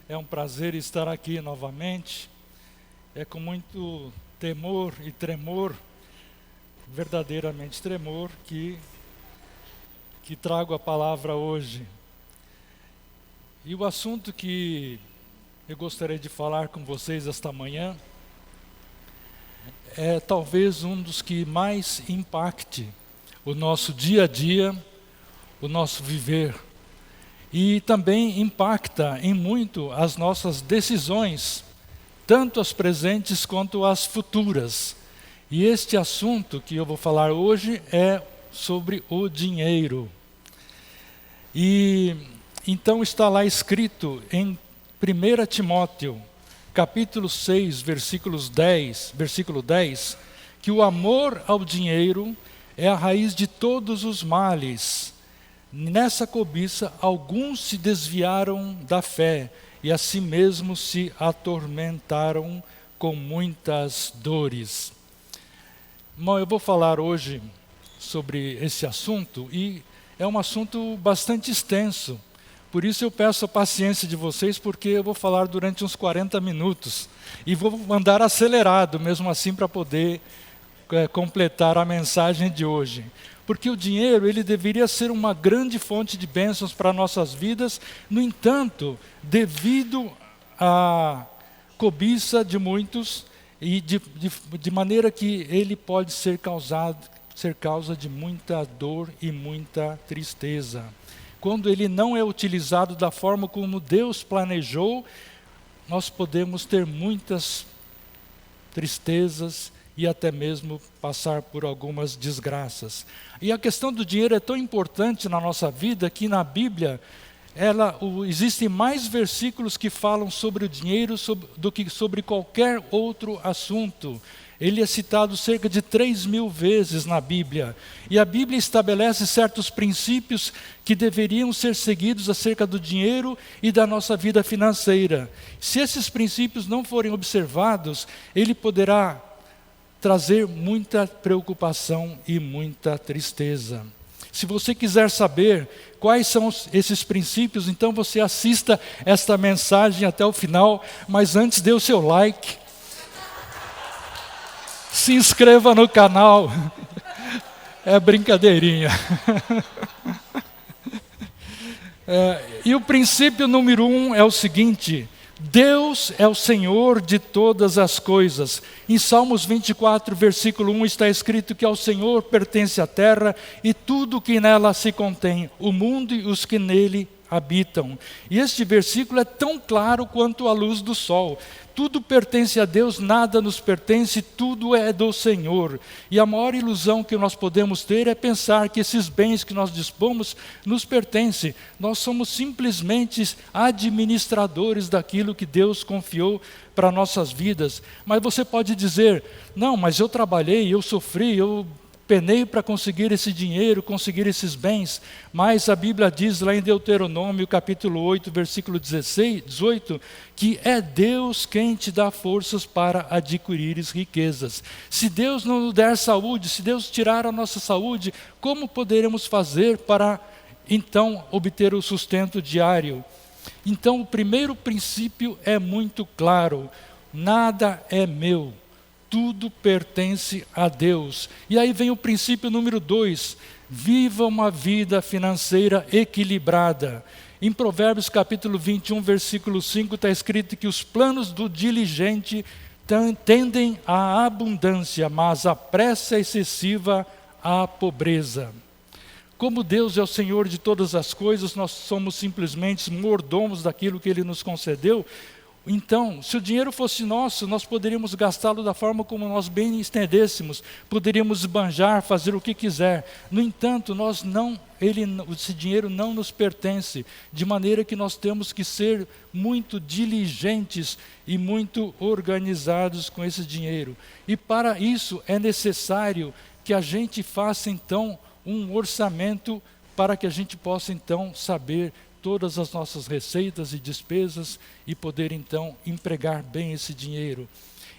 É um prazer estar aqui novamente. É com muito temor e tremor, verdadeiramente tremor, que trago a palavra hoje. E o assunto que eu gostaria de falar com vocês esta manhã é talvez um dos que mais impacte o nosso dia a dia, o nosso viver. E também impacta em muito as nossas decisões, tanto as presentes quanto as futuras. E este assunto que eu vou falar hoje é sobre o dinheiro. E então está lá escrito em 1 Timóteo, capítulo 6, versículo 10, que o amor ao dinheiro é a raiz de todos os males. Nessa cobiça, alguns se desviaram da fé e a si mesmos se atormentaram com muitas dores. Bom, eu vou falar hoje sobre esse assunto e é um assunto bastante extenso. Por isso eu peço a paciência de vocês, porque eu vou falar durante uns 40 minutos. E vou andar acelerado mesmo assim para poder completar a mensagem de hoje. Porque o dinheiro, ele deveria ser uma grande fonte de bênçãos para nossas vidas. No entanto, devido à cobiça de muitos, e de maneira que ele pode ser causa de muita dor e muita tristeza. Quando ele não é utilizado da forma como Deus planejou, nós podemos ter muitas tristezas e até mesmo passar por algumas desgraças. E a questão do dinheiro é tão importante na nossa vida que na Bíblia existem mais versículos que falam sobre o dinheiro do que sobre qualquer outro assunto. Ele é citado cerca de 3.000 vezes na Bíblia. E a Bíblia estabelece certos princípios que deveriam ser seguidos acerca do dinheiro e da nossa vida financeira. Se esses princípios não forem observados, ele poderá trazer muita preocupação e muita tristeza. Se você quiser saber quais são esses princípios, então você assista esta mensagem até o final, mas antes dê o seu like, se inscreva no canal, é brincadeirinha. E o princípio número 1 é o seguinte: Deus é o Senhor de todas as coisas. Em Salmos 24, versículo 1 está escrito que ao Senhor pertence a terra e tudo que nela se contém, o mundo e os que nele habitam. E este versículo é tão claro quanto a luz do sol. Tudo pertence a Deus, nada nos pertence, tudo é do Senhor. E a maior ilusão que nós podemos ter é pensar que esses bens que nós dispomos nos pertencem. Nós somos simplesmente administradores daquilo que Deus confiou para nossas vidas. Mas você pode dizer: não, mas eu trabalhei, eu sofri, eu penei para conseguir esse dinheiro, conseguir esses bens. Mas a Bíblia diz lá em Deuteronômio, capítulo 8, versículo 18, que é Deus quem te dá forças para adquirires riquezas. Se Deus não nos der saúde, se Deus tirar a nossa saúde, como poderemos fazer para então obter o sustento diário? Então o primeiro princípio é muito claro: nada é meu. Tudo pertence a Deus. E aí vem o princípio número 2, viva uma vida financeira equilibrada. Em Provérbios capítulo 21, versículo 5, está escrito que os planos do diligente tendem à abundância, mas a pressa excessiva à pobreza. Como Deus é o Senhor de todas as coisas, nós somos simplesmente mordomos daquilo que Ele nos concedeu. Então, se o dinheiro fosse nosso, nós poderíamos gastá-lo da forma como nós bem entendêssemos, poderíamos esbanjar, fazer o que quiser. No entanto, esse dinheiro não nos pertence, de maneira que nós temos que ser muito diligentes e muito organizados com esse dinheiro. E para isso é necessário que a gente faça então um orçamento para que a gente possa então saber todas as nossas receitas e despesas e poder então empregar bem esse dinheiro.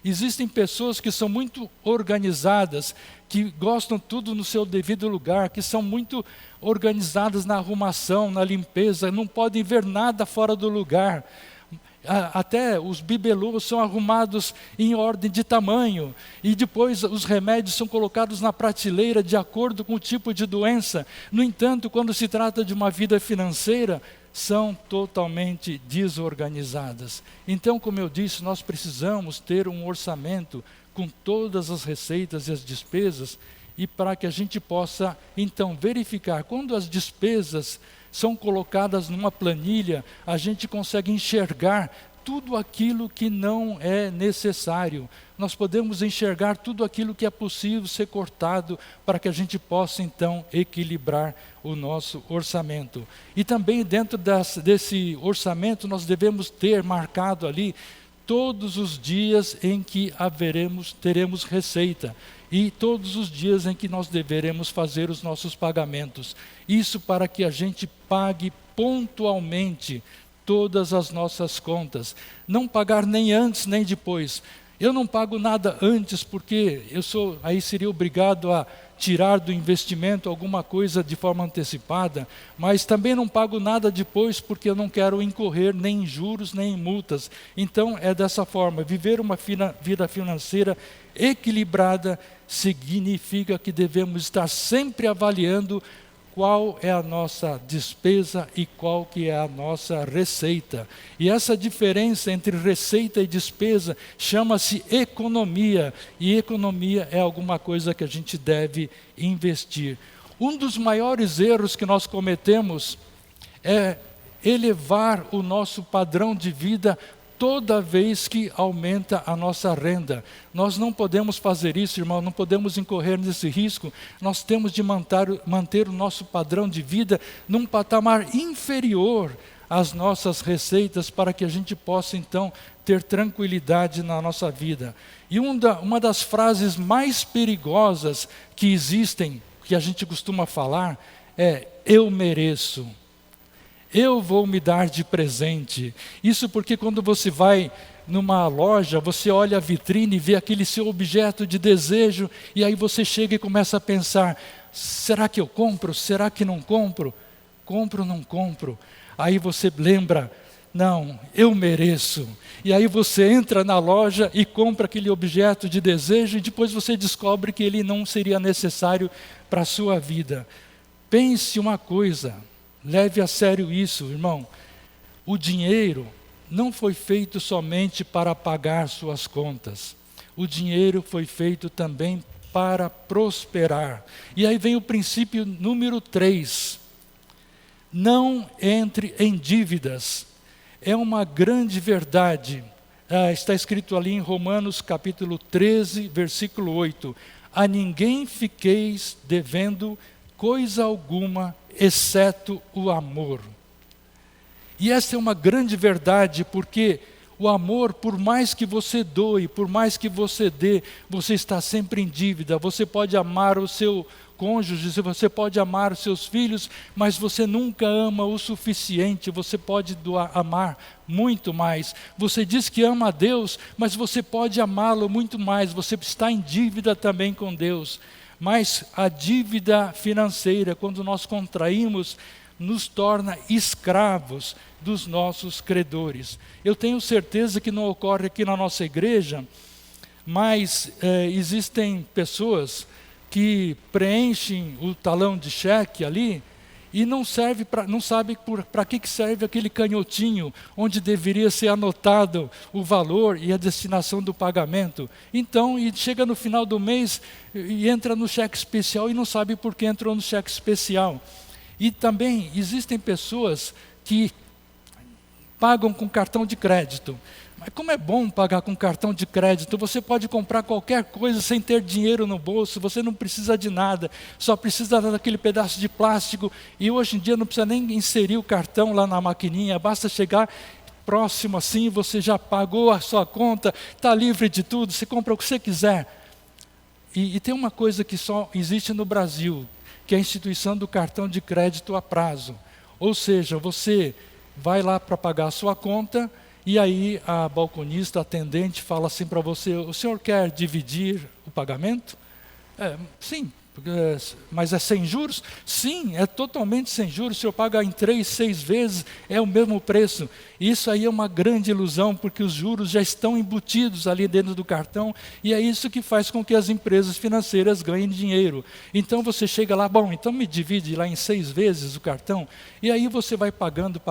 Existem pessoas que são muito organizadas, que gostam tudo no seu devido lugar, que são muito organizadas na arrumação, na limpeza, não podem ver nada fora do lugar. Até os bibelôs são arrumados em ordem de tamanho, e depois os remédios são colocados na prateleira de acordo com o tipo de doença. No entanto, quando se trata de uma vida financeira, são totalmente desorganizadas. Então, como eu disse, nós precisamos ter um orçamento com todas as receitas e as despesas, e para que a gente possa, então, verificar. Quando as despesas são colocadas numa planilha, a gente consegue enxergar tudo aquilo que não é necessário. Nós podemos enxergar tudo aquilo que é possível ser cortado, para que a gente possa, então, equilibrar o nosso orçamento. E também dentro desse orçamento, nós devemos ter marcado ali todos os dias em que teremos receita, e todos os dias em que nós deveremos fazer os nossos pagamentos. Isso para que a gente pague pontualmente todas as nossas contas. Não pagar nem antes nem depois. Eu não pago nada antes porque aí seria obrigado a tirar do investimento alguma coisa de forma antecipada, mas também não pago nada depois porque eu não quero incorrer nem em juros nem em multas. Então é dessa forma. Viver uma vida financeira equilibrada significa que devemos estar sempre avaliando qual é a nossa despesa e qual que é a nossa receita. E essa diferença entre receita e despesa chama-se economia. E economia é alguma coisa que a gente deve investir. Um dos maiores erros que nós cometemos é elevar o nosso padrão de vida toda vez que aumenta a nossa renda. Nós não podemos fazer isso, irmão, não podemos incorrer nesse risco. Nós temos de manter o nosso padrão de vida num patamar inferior às nossas receitas, para que a gente possa, então, ter tranquilidade na nossa vida. E uma das frases mais perigosas que existem, que a gente costuma falar, é: eu mereço. Eu vou me dar de presente. Isso porque quando você vai numa loja, você olha a vitrine e vê aquele seu objeto de desejo, e aí você chega e começa a pensar: será que eu compro? Será que não compro? Compro ou não compro? Aí você lembra: não, eu mereço. E aí você entra na loja e compra aquele objeto de desejo, e depois você descobre que ele não seria necessário para a sua vida. Pense uma coisa. Leve a sério isso, irmão. O dinheiro não foi feito somente para pagar suas contas. O dinheiro foi feito também para prosperar. E aí vem o princípio número 3. Não entre em dívidas. É uma grande verdade. Está escrito ali em Romanos capítulo 13, versículo 8. A ninguém fiqueis devendo coisa alguma, exceto o amor. E essa é uma grande verdade, porque o amor, por mais que você doe, por mais que você dê, você está sempre em dívida. Você pode amar o seu cônjuge, você pode amar os seus filhos, mas você nunca ama o suficiente. Você pode amar muito mais. Você diz que ama a Deus, mas você pode amá-lo muito mais. Você está em dívida também com Deus. Mas a dívida financeira, quando nós contraímos, nos torna escravos dos nossos credores. Eu tenho certeza que não ocorre aqui na nossa igreja, mas existem pessoas que preenchem o talão de cheque ali e não sabem para que serve aquele canhotinho onde deveria ser anotado o valor e a destinação do pagamento. Então, e chega no final do mês e entra no cheque especial e não sabe por que entrou no cheque especial. E também existem pessoas que pagam com cartão de crédito. Mas como é bom pagar com cartão de crédito, você pode comprar qualquer coisa sem ter dinheiro no bolso, você não precisa de nada, só precisa daquele pedaço de plástico, e hoje em dia não precisa nem inserir o cartão lá na maquininha, basta chegar próximo assim, você já pagou a sua conta, está livre de tudo, você compra o que você quiser. E tem uma coisa que só existe no Brasil, que é a instituição do cartão de crédito a prazo. Ou seja, você vai lá para pagar a sua conta, e aí a balconista, a atendente, fala assim para você: o senhor quer dividir o pagamento? Sim, Mas é sem juros? Sim, é totalmente sem juros. Se eu pagar em 3, 6 vezes, é o mesmo preço. Isso aí é uma grande ilusão, porque os juros já estão embutidos ali dentro do cartão, e é isso que faz com que as empresas financeiras ganhem dinheiro. Então você chega lá, bom, então me divide lá em 6 vezes o cartão, e aí você vai pagando,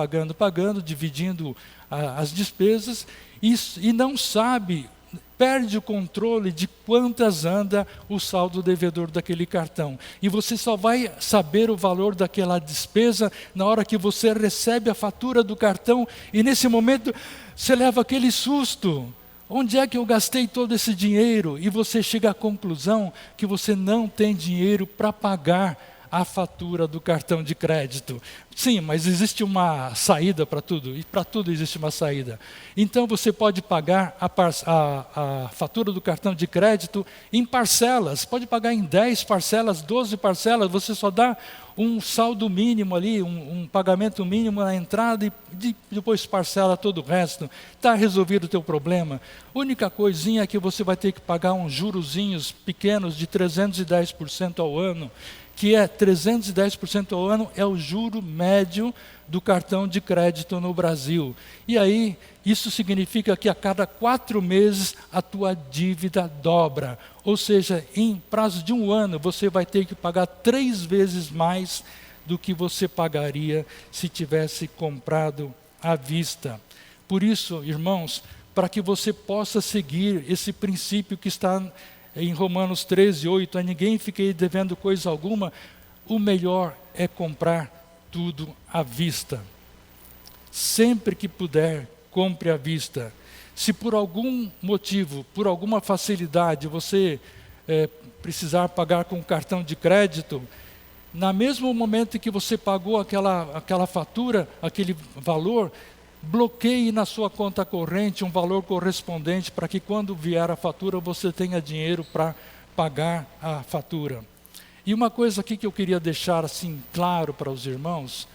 dividindo as despesas, e não sabe, perde o controle de quantas anda o saldo devedor daquele cartão. E você só vai saber o valor daquela despesa na hora que você recebe a fatura do cartão, e nesse momento você leva aquele susto. Onde é que eu gastei todo esse dinheiro? E você chega à conclusão que você não tem dinheiro para pagar a fatura do cartão de crédito. Sim, mas existe uma saída para tudo, e para tudo existe uma saída. Então você pode pagar a fatura do cartão de crédito em parcelas, pode pagar em 10 parcelas, 12 parcelas, você só dá um saldo mínimo ali, um pagamento mínimo na entrada e depois parcela todo o resto. Está resolvido o teu problema. Única coisinha é que você vai ter que pagar uns jurozinhos pequenos de 310% ao ano, que é 310% ao ano, é o juro médio do cartão de crédito no Brasil. E aí, isso significa que a cada 4 meses a tua dívida dobra. Ou seja, em prazo de 1 ano, você vai ter que pagar 3 vezes mais do que você pagaria se tivesse comprado à vista. Por isso, irmãos, para que você possa seguir esse princípio que está em Romanos 13:8, a ninguém fiquei devendo coisa alguma, o melhor é comprar tudo à vista. Sempre que puder, compre à vista. Se por algum motivo, por alguma facilidade, você precisar pagar com cartão de crédito, no mesmo momento em que você pagou aquela fatura, aquele valor, bloqueie na sua conta corrente um valor correspondente para que quando vier a fatura você tenha dinheiro para pagar a fatura. E uma coisa aqui que eu queria deixar assim claro para os irmãos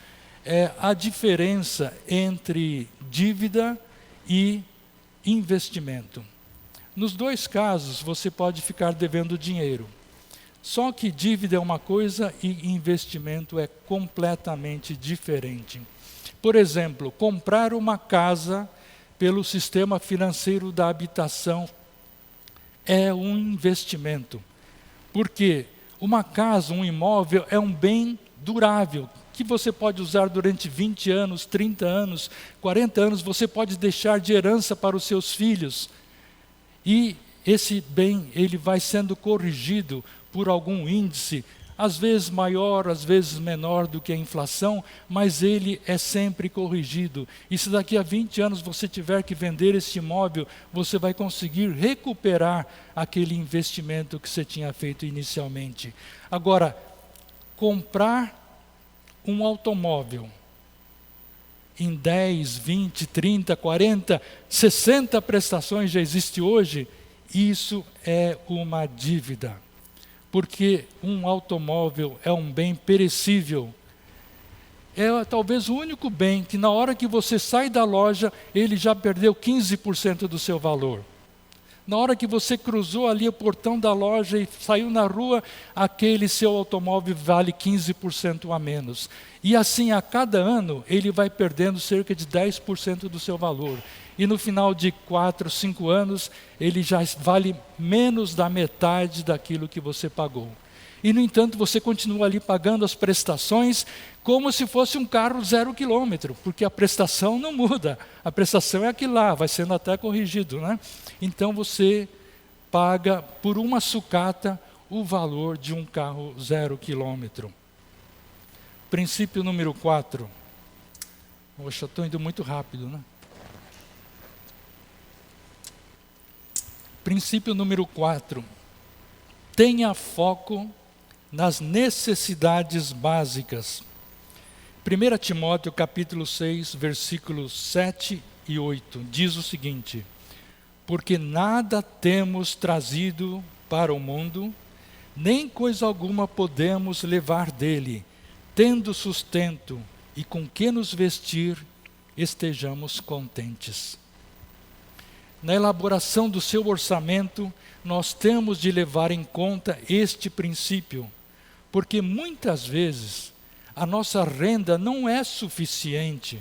é a diferença entre dívida e investimento. Nos 2 casos você pode ficar devendo dinheiro. Só que dívida é uma coisa e investimento é completamente diferente. Por exemplo, comprar uma casa pelo sistema financeiro da habitação é um investimento. Porque uma casa, um imóvel, é um bem durável, que você pode usar durante 20 anos, 30 anos, 40 anos, você pode deixar de herança para os seus filhos. E esse bem, ele vai sendo corrigido por algum índice, às vezes maior, às vezes menor do que a inflação, mas ele é sempre corrigido. E se daqui a 20 anos você tiver que vender esse imóvel, você vai conseguir recuperar aquele investimento que você tinha feito inicialmente. Agora, comprar um automóvel em 10, 20, 30, 40, 60 prestações já existe hoje, isso é uma dívida. Porque um automóvel é um bem perecível. É talvez o único bem que na hora que você sai da loja, ele já perdeu 15% do seu valor. Na hora que você cruzou ali o portão da loja e saiu na rua, aquele seu automóvel vale 15% a menos. E assim, a cada ano, ele vai perdendo cerca de 10% do seu valor. E no final de 4, 5 anos, ele já vale menos da metade daquilo que você pagou. E, no entanto, você continua ali pagando as prestações como se fosse um carro 0 quilômetro, porque a prestação não muda. A prestação é aquilo lá, vai sendo até corrigido, né? Então você paga por uma sucata o valor de um carro 0 quilômetro. Princípio número 4. Poxa, estou indo muito rápido, né? Princípio número 4. Tenha foco nas necessidades básicas. 1 Timóteo capítulo 6, versículos 7 e 8, diz o seguinte: porque nada temos trazido para o mundo, nem coisa alguma podemos levar dele, tendo sustento e com que nos vestir, estejamos contentes. Na elaboração do seu orçamento, nós temos de levar em conta este princípio. Porque muitas vezes a nossa renda não é suficiente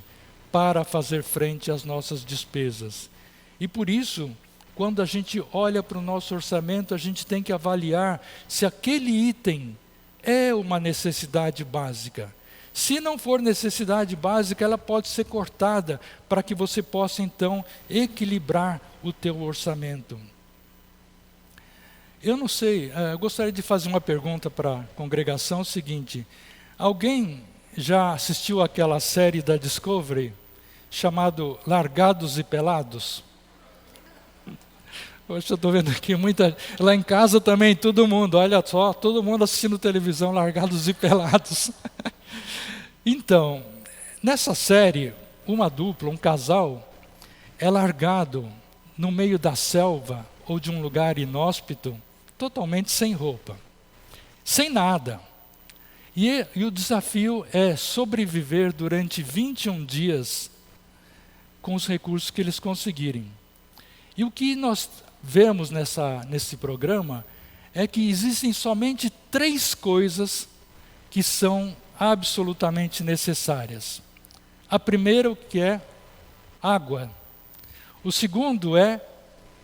para fazer frente às nossas despesas. E por isso, quando a gente olha para o nosso orçamento, a gente tem que avaliar se aquele item é uma necessidade básica. Se não for necessidade básica, ela pode ser cortada para que você possa então equilibrar o teu orçamento. Eu não sei, eu gostaria de fazer uma pergunta para a congregação, o seguinte: alguém já assistiu aquela série da Discovery chamado Largados e Pelados? Hoje eu estou vendo aqui muita... Lá em casa também, todo mundo, olha só, todo mundo assistindo televisão, Largados e Pelados. Então, nessa série, uma dupla, um casal, é largado no meio da selva ou de um lugar inóspito, totalmente sem roupa, sem nada. E o desafio é sobreviver durante 21 dias com os recursos que eles conseguirem. E o que nós vemos nesse programa é que existem somente 3 coisas que são absolutamente necessárias. A primeira, o que é? Água. O segundo é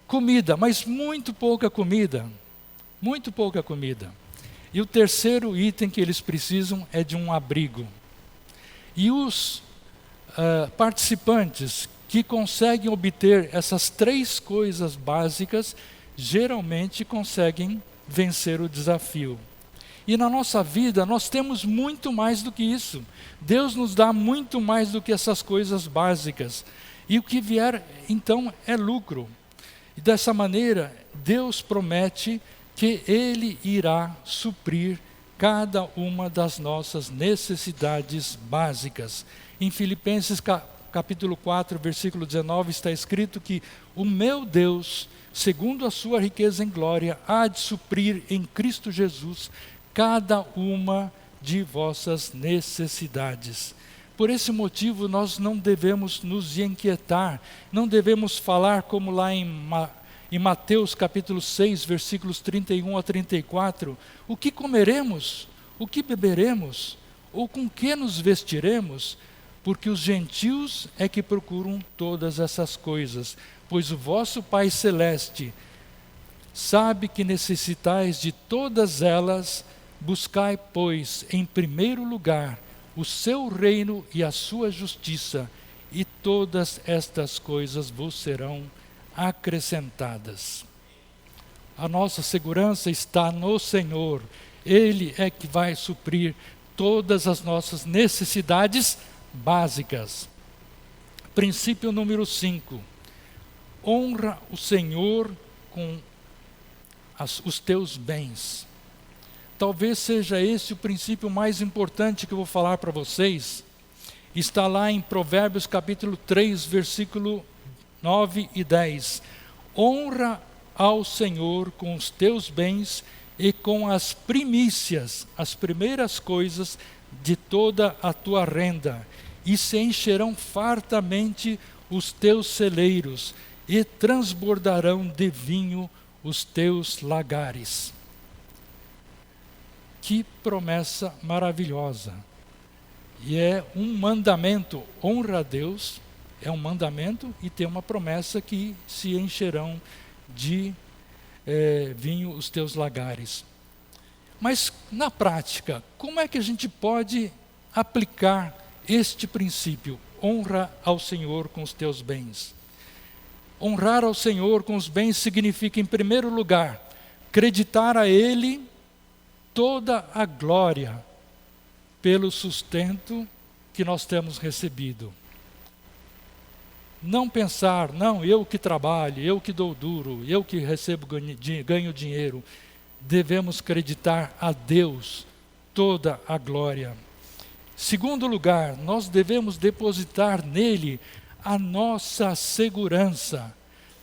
comida, mas muito pouca comida. Muito pouca comida. E o terceiro item que eles precisam é de um abrigo. E os participantes que conseguem obter essas 3 coisas básicas, geralmente conseguem vencer o desafio. E na nossa vida, nós temos muito mais do que isso. Deus nos dá muito mais do que essas coisas básicas. E o que vier, então, é lucro. E dessa maneira, Deus promete que Ele irá suprir cada uma das nossas necessidades básicas. Em Filipenses capítulo 4, versículo 19, está escrito que o meu Deus, segundo a sua riqueza em glória, há de suprir em Cristo Jesus cada uma de vossas necessidades. Por esse motivo, nós não devemos nos inquietar, não devemos falar como lá em Mateus capítulo 6, versículos 31 a 34, o que comeremos, o que beberemos, ou com que nos vestiremos, porque os gentios é que procuram todas essas coisas, pois o vosso Pai Celeste sabe que necessitais de todas elas. Buscai, pois, em primeiro lugar o seu reino e a sua justiça, e todas estas coisas vos serão acrescentadas. A nossa segurança está no Senhor. Ele é que vai suprir todas as nossas necessidades básicas. Princípio número 5. Honra o Senhor com os teus bens. Talvez seja esse o princípio mais importante que eu vou falar para vocês. Está lá em Provérbios capítulo 3, versículo 9 e 10. Honra ao Senhor com os teus bens e com as primícias, as primeiras coisas de toda a tua renda, e se encherão fartamente os teus celeiros, e transbordarão de vinho os teus lagares. Que promessa maravilhosa! E é um mandamento, honra a Deus, é um mandamento e tem uma promessa que se encherão de vinho os teus lagares. Mas na prática, como é que a gente pode aplicar este princípio? Honra ao Senhor com os teus bens. Honrar ao Senhor com os bens significa, em primeiro lugar, acreditar a Ele toda a glória pelo sustento que nós temos recebido. Não pensar, não, eu que trabalho, eu que dou duro, eu que recebo, ganho dinheiro. Devemos acreditar a Deus toda a glória. Segundo lugar, nós devemos depositar nele a nossa segurança.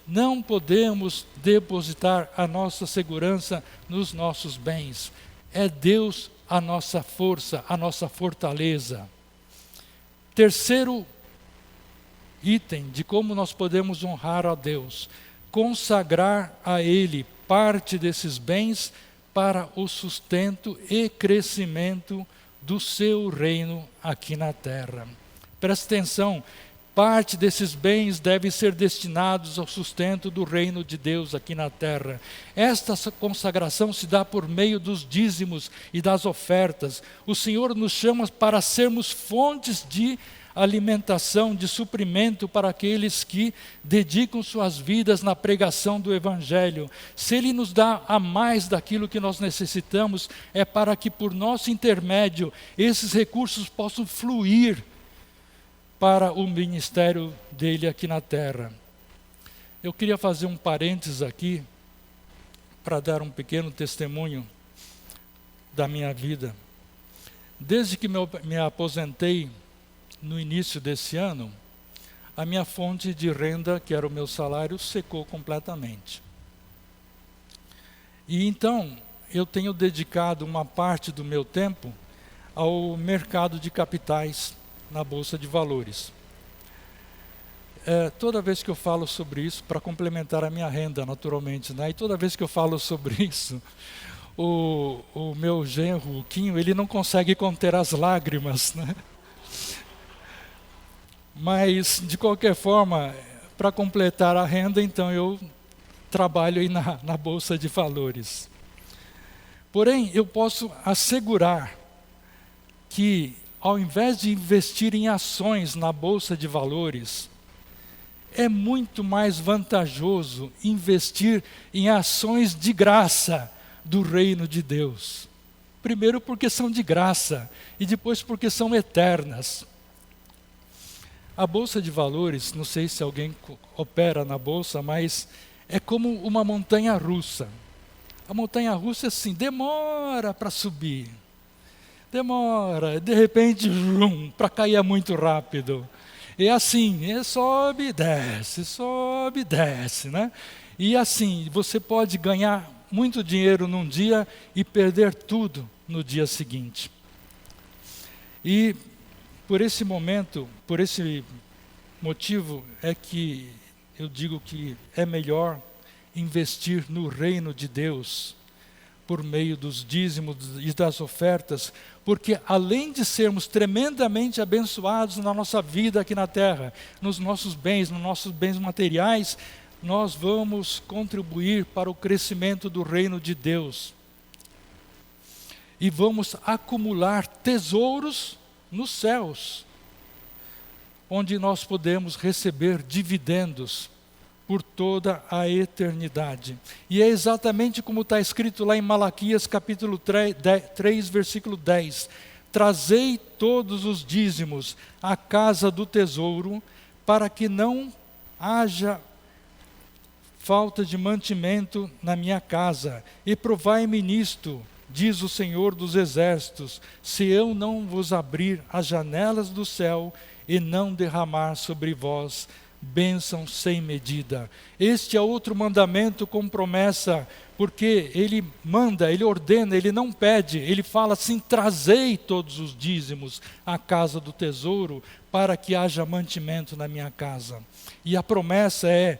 Não podemos depositar a nossa segurança nos nossos bens. É Deus a nossa força, a nossa fortaleza. Terceiro item de como nós podemos honrar a Deus: consagrar a Ele parte desses bens para o sustento e crescimento do seu reino aqui na terra. Presta atenção, parte desses bens deve ser destinados ao sustento do reino de Deus aqui na terra. Esta consagração se dá por meio dos dízimos e das ofertas. O Senhor nos chama para sermos fontes de alimentação, de suprimento para aqueles que dedicam suas vidas na pregação do Evangelho. Se Ele nos dá a mais daquilo que nós necessitamos, é para que por nosso intermédio esses recursos possam fluir para o ministério dele aqui na terra. Eu queria fazer um parênteses aqui para dar um pequeno testemunho da minha vida. Desde que me aposentei no início desse ano, a minha fonte de renda, que era o meu salário, secou completamente. E então, eu tenho dedicado uma parte do meu tempo ao mercado de capitais na Bolsa de Valores. Toda vez que eu falo sobre isso, para complementar a minha renda, naturalmente, né? E toda vez que eu falo sobre isso, o meu genro, o Quinho, ele não consegue conter as lágrimas, né? Mas, de qualquer forma, para completar a renda, então eu trabalho aí na Bolsa de Valores. Porém, eu posso assegurar que, ao invés de investir em ações na Bolsa de Valores, é muito mais vantajoso investir em ações de graça do reino de Deus. Primeiro porque são de graça e depois porque são eternas. A Bolsa de Valores, não sei se alguém opera na Bolsa, mas é como uma montanha russa. A montanha russa, assim, demora para subir. Demora, de repente, para cair é muito rápido. E assim, sobe e desce, né? E assim, você pode ganhar muito dinheiro num dia e perder tudo no dia seguinte. E por esse motivo é que eu digo que é melhor investir no reino de Deus por meio dos dízimos e das ofertas, porque além de sermos tremendamente abençoados na nossa vida aqui na terra, nos nossos bens materiais, nós vamos contribuir para o crescimento do reino de Deus. E vamos acumular tesouros nos céus, onde nós podemos receber dividendos por toda a eternidade. E é exatamente como está escrito lá em Malaquias capítulo 3, versículo 10. Trazei todos os dízimos à casa do tesouro, para que não haja falta de mantimento na minha casa. E provai-me nisto, diz o Senhor dos Exércitos, se eu não vos abrir as janelas do céu e não derramar sobre vós bênção sem medida. Este é outro mandamento com promessa, porque ele manda, ele ordena, ele não pede, ele fala assim: trazei todos os dízimos à casa do tesouro, para que haja mantimento na minha casa. E a promessa é,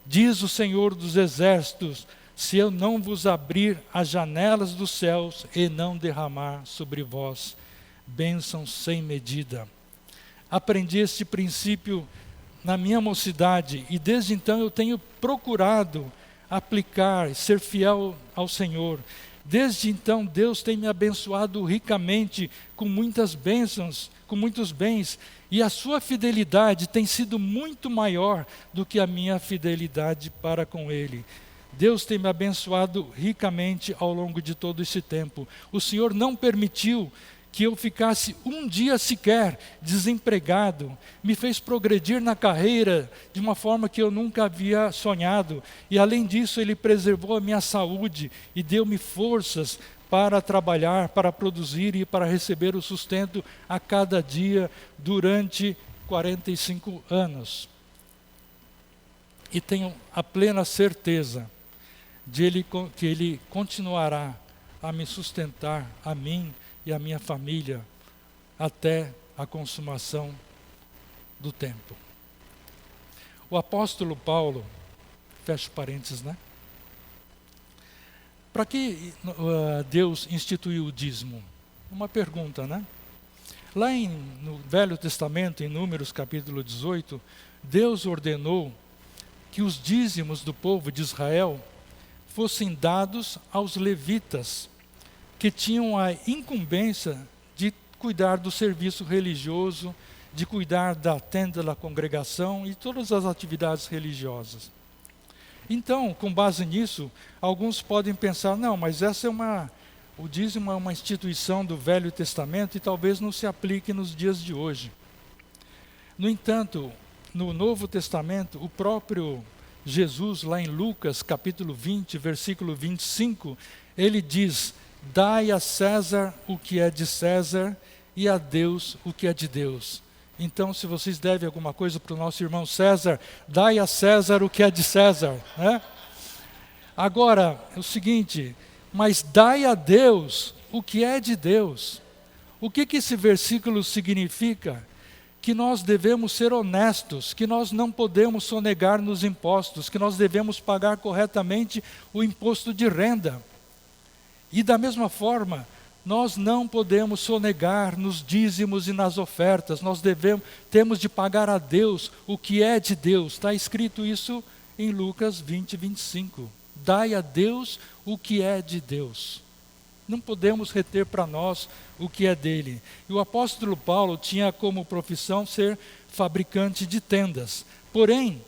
diz o Senhor dos Exércitos, se eu não vos abrir as janelas dos céus e não derramar sobre vós bênção sem medida. Aprendi este princípio na minha mocidade e desde então eu tenho procurado aplicar, ser fiel ao Senhor. Desde então Deus tem me abençoado ricamente com muitas bênçãos, com muitos bens, e a sua fidelidade tem sido muito maior do que a minha fidelidade para com Ele. Deus tem me abençoado ricamente ao longo de todo esse tempo. O Senhor não permitiu que eu ficasse um dia sequer desempregado, me fez progredir na carreira de uma forma que eu nunca havia sonhado, e além disso Ele preservou a minha saúde e deu-me forças para trabalhar, para produzir e para receber o sustento a cada dia durante 45 anos. E tenho a plena certeza que Ele continuará a me sustentar, a mim e a minha família, até a consumação do tempo. O apóstolo Paulo, fecha parênteses, né? Para que Deus instituiu o dízimo? Uma pergunta, né? Lá no Velho Testamento, em Números capítulo 18, Deus ordenou que os dízimos do povo de Israel fossem dados aos levitas, que tinham a incumbência de cuidar do serviço religioso, de cuidar da tenda da congregação e todas as atividades religiosas. Então, com base nisso, alguns podem pensar, não, mas o dízimo é uma instituição do Velho Testamento e talvez não se aplique nos dias de hoje. No entanto, no Novo Testamento, o próprio Jesus, lá em Lucas, capítulo 20, versículo 25, ele diz: dai a César o que é de César e a Deus o que é de Deus. Então, se vocês devem alguma coisa para o nosso irmão César, dai a César o que é de César, né? Agora, é o seguinte, mas dai a Deus o que é de Deus. O que esse versículo significa? Que nós devemos ser honestos, que nós não podemos sonegar nos impostos, que nós devemos pagar corretamente o imposto de renda. E da mesma forma, nós não podemos sonegar nos dízimos e nas ofertas, temos de pagar a Deus o que é de Deus. Está escrito isso em Lucas 20, 25. Dai a Deus o que é de Deus. Não podemos reter para nós o que é dele. E o apóstolo Paulo tinha como profissão ser fabricante de tendas. Porém,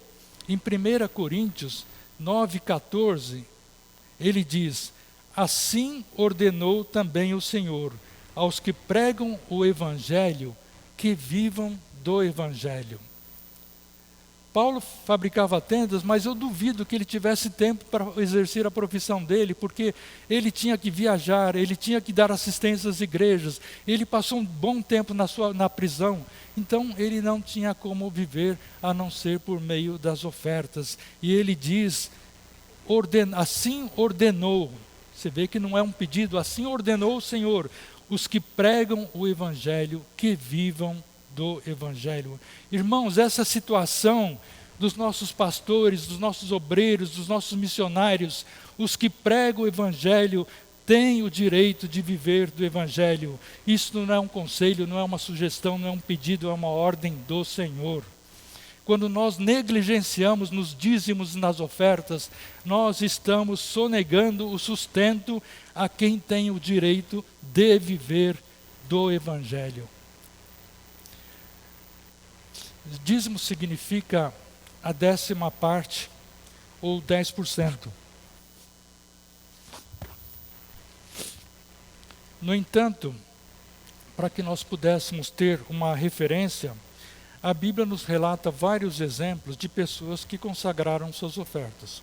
em 1 Coríntios 9,14, ele diz: assim ordenou também o Senhor aos que pregam o Evangelho, que vivam do Evangelho. Paulo fabricava tendas, mas eu duvido que ele tivesse tempo para exercer a profissão dele, porque ele tinha que viajar, ele tinha que dar assistência às igrejas, ele passou um bom tempo na prisão, então ele não tinha como viver a não ser por meio das ofertas. E ele diz, assim ordenou, você vê que não é um pedido, assim ordenou o Senhor, os que pregam o Evangelho, que vivam do Evangelho. Irmãos, essa situação dos nossos pastores, dos nossos obreiros, dos nossos missionários, os que pregam o Evangelho têm o direito de viver do Evangelho. Isso não é um conselho, não é uma sugestão, não é um pedido, é uma ordem do Senhor. Quando nós negligenciamos nos dízimos e nas ofertas, nós estamos sonegando o sustento a quem tem o direito de viver do Evangelho. Dízimo significa a 10ª parte, ou 10%. No entanto, para que nós pudéssemos ter uma referência, a Bíblia nos relata vários exemplos de pessoas que consagraram suas ofertas.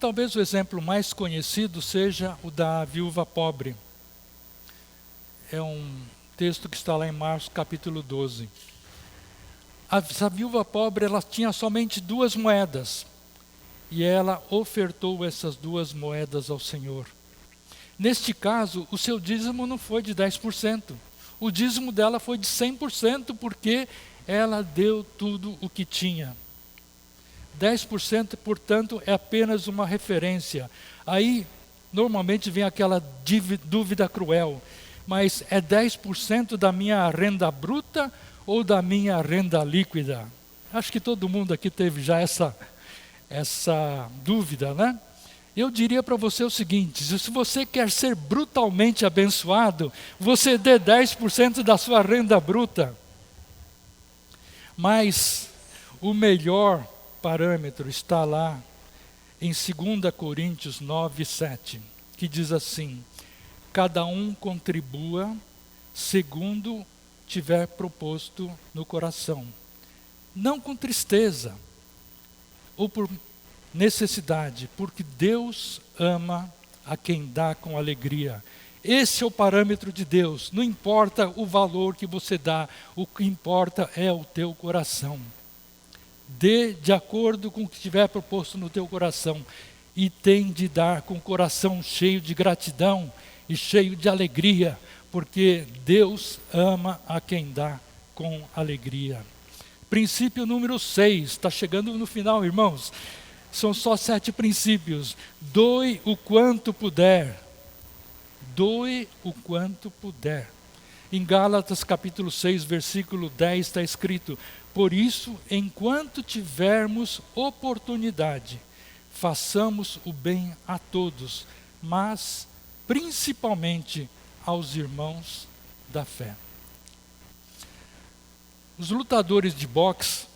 Talvez o exemplo mais conhecido seja o da viúva pobre. É um texto que está lá em Marcos capítulo 12. A viúva pobre, ela tinha somente 2 moedas. E ela ofertou essas 2 moedas ao Senhor. Neste caso, o seu dízimo não foi de 10%. O dízimo dela foi de 100%, porque ela deu tudo o que tinha. 10%, portanto, é apenas uma referência. Aí, normalmente vem aquela dúvida cruel. Mas é 10% da minha renda bruta ou da minha renda líquida? Acho que todo mundo aqui teve já essa dúvida, né? Eu diria para você o seguinte: se você quer ser brutalmente abençoado, você dê 10% da sua renda bruta. Mas o melhor parâmetro está lá em 2 Coríntios 9, 7, que diz assim: cada um contribua segundo tiver proposto no coração, não com tristeza ou por necessidade, porque Deus ama a quem dá com alegria. Esse é o parâmetro de Deus. Não importa o valor que você dá, o que importa é o teu coração. Dê de acordo com o que tiver proposto no teu coração, e tem de dar com o coração cheio de gratidão e cheio de alegria, porque Deus ama a quem dá com alegria. Princípio número 6, está chegando no final, irmãos. São só 7 princípios. Doe o quanto puder. Doe o quanto puder. Em Gálatas capítulo 6, versículo 10 está escrito: por isso, enquanto tivermos oportunidade, façamos o bem a todos, mas principalmente aos irmãos da fé. Os lutadores de boxe,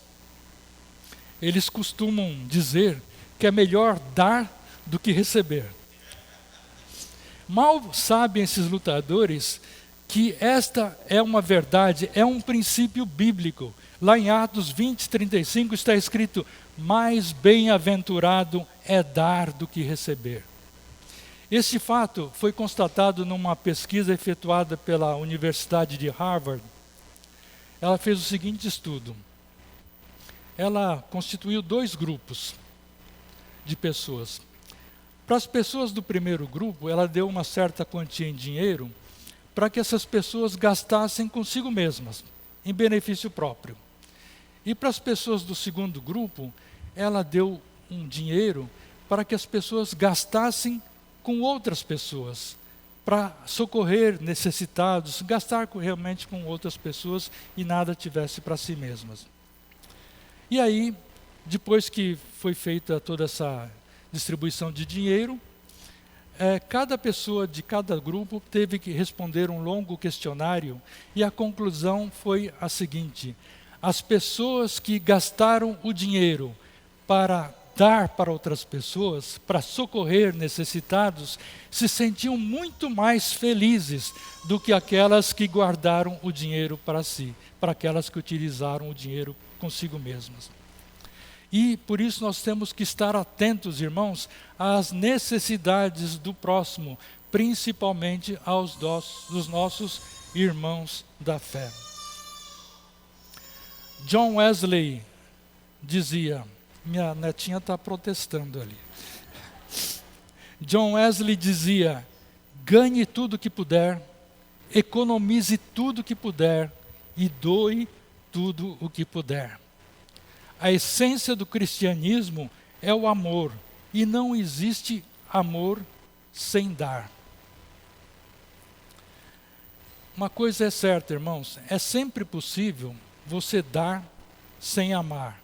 eles costumam dizer que é melhor dar do que receber. Mal sabem esses lutadores que esta é uma verdade, é um princípio bíblico. Lá em Atos 20, 35 está escrito: mais bem-aventurado é dar do que receber. Este fato foi constatado numa pesquisa efetuada pela Universidade de Harvard. Ela fez o seguinte estudo. Ela constituiu 2 grupos de pessoas. Para as pessoas do primeiro grupo, ela deu uma certa quantia em dinheiro para que essas pessoas gastassem consigo mesmas, em benefício próprio. E para as pessoas do segundo grupo, ela deu um dinheiro para que as pessoas gastassem com outras pessoas, para socorrer necessitados, gastar realmente com outras pessoas e nada tivesse para si mesmas. E aí, depois que foi feita toda essa distribuição de dinheiro, cada pessoa de cada grupo teve que responder um longo questionário e a conclusão foi a seguinte: as pessoas que gastaram o dinheiro para dar para outras pessoas, para socorrer necessitados, se sentiam muito mais felizes do que aquelas que guardaram o dinheiro para si, para aquelas que utilizaram o dinheiro consigo mesmas. E por isso nós temos que estar atentos, irmãos, às necessidades do próximo, principalmente dos nossos irmãos da fé. John Wesley dizia, minha netinha está protestando ali. John Wesley dizia: ganhe tudo que puder, economize tudo que puder e doe tudo o que puder. A essência do cristianismo é o amor, e não existe amor sem dar. Uma coisa é certa, irmãos, é sempre possível você dar sem amar.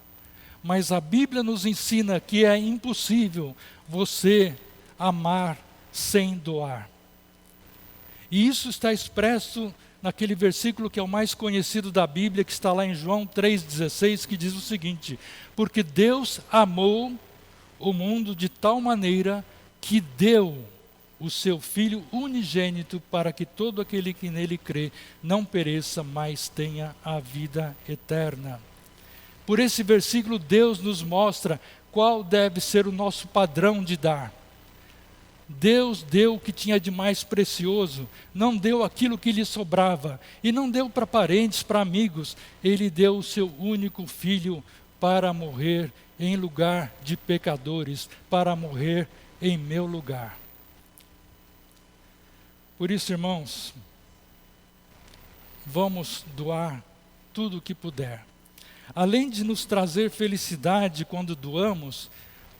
Mas a Bíblia nos ensina que é impossível você amar sem doar. E isso está expresso naquele versículo que é o mais conhecido da Bíblia, que está lá em João 3,16, que diz o seguinte: porque Deus amou o mundo de tal maneira que deu o seu Filho unigênito para que todo aquele que nele crê não pereça, mas tenha a vida eterna. Por esse versículo, Deus nos mostra qual deve ser o nosso padrão de dar. Deus deu o que tinha de mais precioso, não deu aquilo que lhe sobrava, e não deu para parentes, para amigos. Ele deu o seu único filho para morrer em lugar de pecadores, para morrer em meu lugar. Por isso, irmãos, vamos doar tudo o que puder. Além de nos trazer felicidade quando doamos,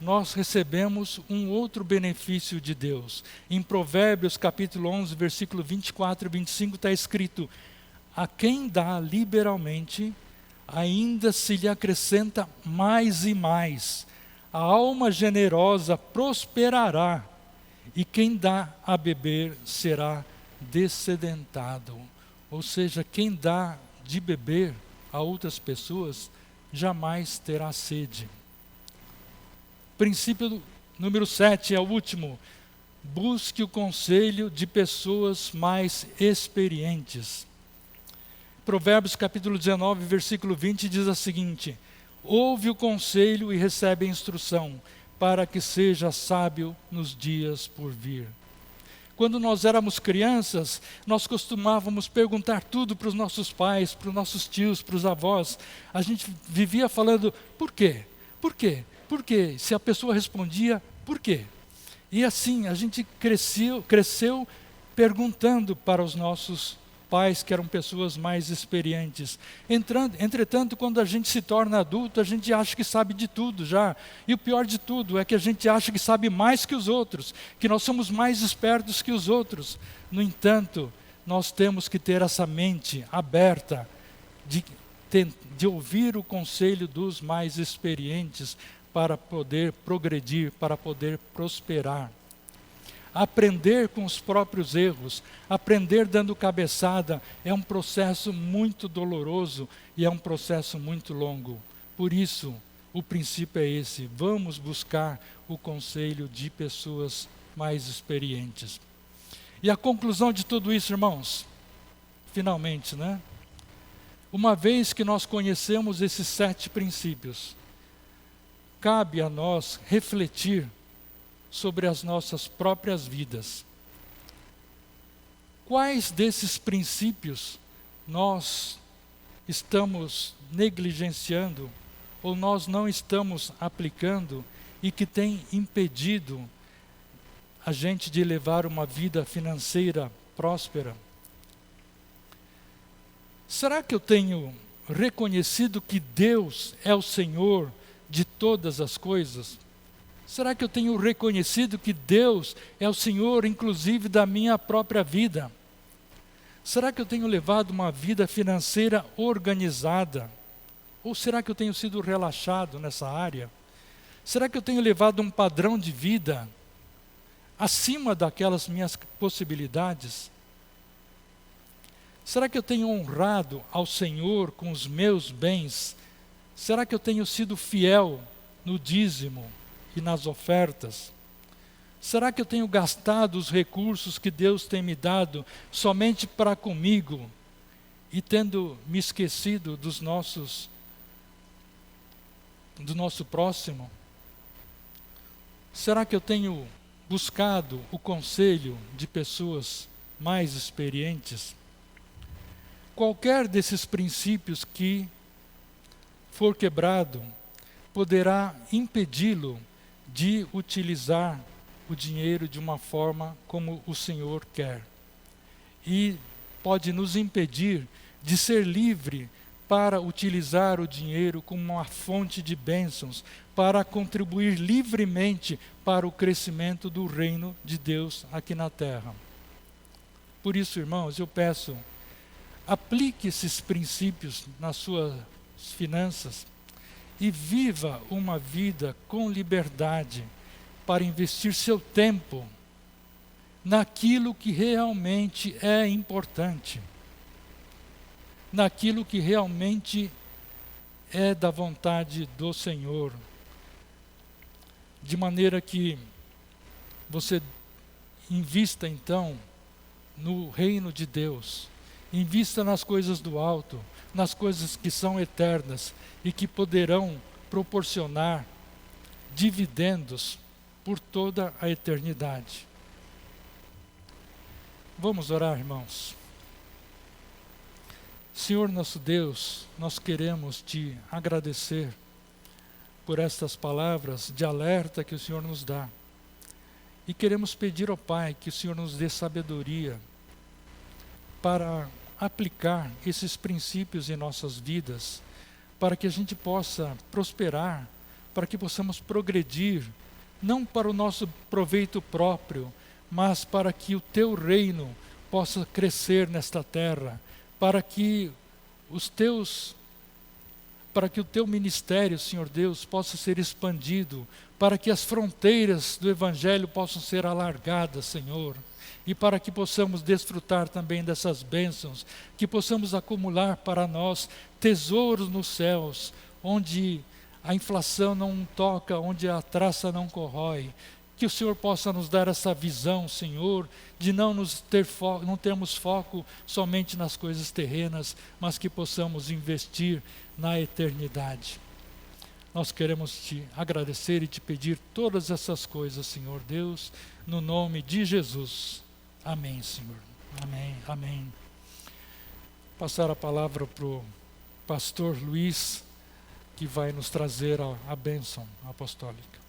nós recebemos um outro benefício de Deus. Em Provérbios capítulo 11, versículo 24 e 25 está escrito: a quem dá liberalmente, ainda se lhe acrescenta mais e mais. A alma generosa prosperará, e quem dá a beber será dessedentado. Ou seja, quem dá de beber a outras pessoas jamais terá sede. Princípio número 7 é o último. Busque o conselho de pessoas mais experientes. Provérbios capítulo 19, versículo 20 diz o seguinte: ouve o conselho e recebe a instrução, para que seja sábio nos dias por vir. Quando nós éramos crianças, nós costumávamos perguntar tudo para os nossos pais, para os nossos tios, para os avós. A gente vivia falando, por quê? Por quê? Por quê? Se a pessoa respondia, por quê? E assim, a gente cresceu perguntando para os nossos pais que eram pessoas mais experientes. Entretanto, quando a gente se torna adulto, a gente acha que sabe de tudo já. E o pior de tudo é que a gente acha que sabe mais que os outros, que nós somos mais espertos que os outros. No entanto, nós temos que ter essa mente aberta de ouvir o conselho dos mais experientes para poder progredir, para poder prosperar. Aprender com os próprios erros, aprender dando cabeçada, é um processo muito doloroso e é um processo muito longo. Por isso, o princípio é esse: vamos buscar o conselho de pessoas mais experientes. E a conclusão de tudo isso, irmãos, finalmente, né? Uma vez que nós conhecemos esses 7 princípios, cabe a nós refletir sobre as nossas próprias vidas. Quais desses princípios nós estamos negligenciando ou nós não estamos aplicando e que tem impedido a gente de levar uma vida financeira próspera? Será que eu tenho reconhecido que Deus é o Senhor de todas as coisas? Será que eu tenho reconhecido que Deus é o Senhor, inclusive, da minha própria vida? Será que eu tenho levado uma vida financeira organizada? Ou será que eu tenho sido relaxado nessa área? Será que eu tenho levado um padrão de vida acima daquelas minhas possibilidades? Será que eu tenho honrado ao Senhor com os meus bens? Será que eu tenho sido fiel no dízimo e nas ofertas? Será que eu tenho gastado os recursos que Deus tem me dado somente para comigo e tendo me esquecido do nosso próximo? Será que eu tenho buscado o conselho de pessoas mais experientes? Qualquer desses princípios que for quebrado poderá impedi-lo de utilizar o dinheiro de uma forma como o Senhor quer. E pode nos impedir de ser livre para utilizar o dinheiro como uma fonte de bênçãos, para contribuir livremente para o crescimento do reino de Deus aqui na terra. Por isso, irmãos, eu peço, aplique esses princípios nas suas finanças e viva uma vida com liberdade para investir seu tempo naquilo que realmente é importante, naquilo que realmente é da vontade do Senhor, de maneira que você invista então no reino de Deus, invista nas coisas do alto, nas coisas que são eternas e que poderão proporcionar dividendos por toda a eternidade. Vamos orar, irmãos. Senhor nosso Deus, nós queremos te agradecer por estas palavras de alerta que o Senhor nos dá. E queremos pedir ao Pai que o Senhor nos dê sabedoria para aplicar esses princípios em nossas vidas, para que a gente possa prosperar, para que possamos progredir, não para o nosso proveito próprio, mas para que o teu reino possa crescer nesta terra, para que o teu ministério, Senhor Deus, possa ser expandido, para que as fronteiras do Evangelho possam ser alargadas, Senhor, e para que possamos desfrutar também dessas bênçãos, que possamos acumular para nós tesouros nos céus, onde a inflação não toca, onde a traça não corrói. Que o Senhor possa nos dar essa visão, Senhor, de não termos foco somente nas coisas terrenas, mas que possamos investir na eternidade. Nós queremos te agradecer e te pedir todas essas coisas, Senhor Deus, no nome de Jesus. Amém, Senhor. Amém, amém. Passar a palavra para o pastor Luiz, que vai nos trazer a bênção apostólica.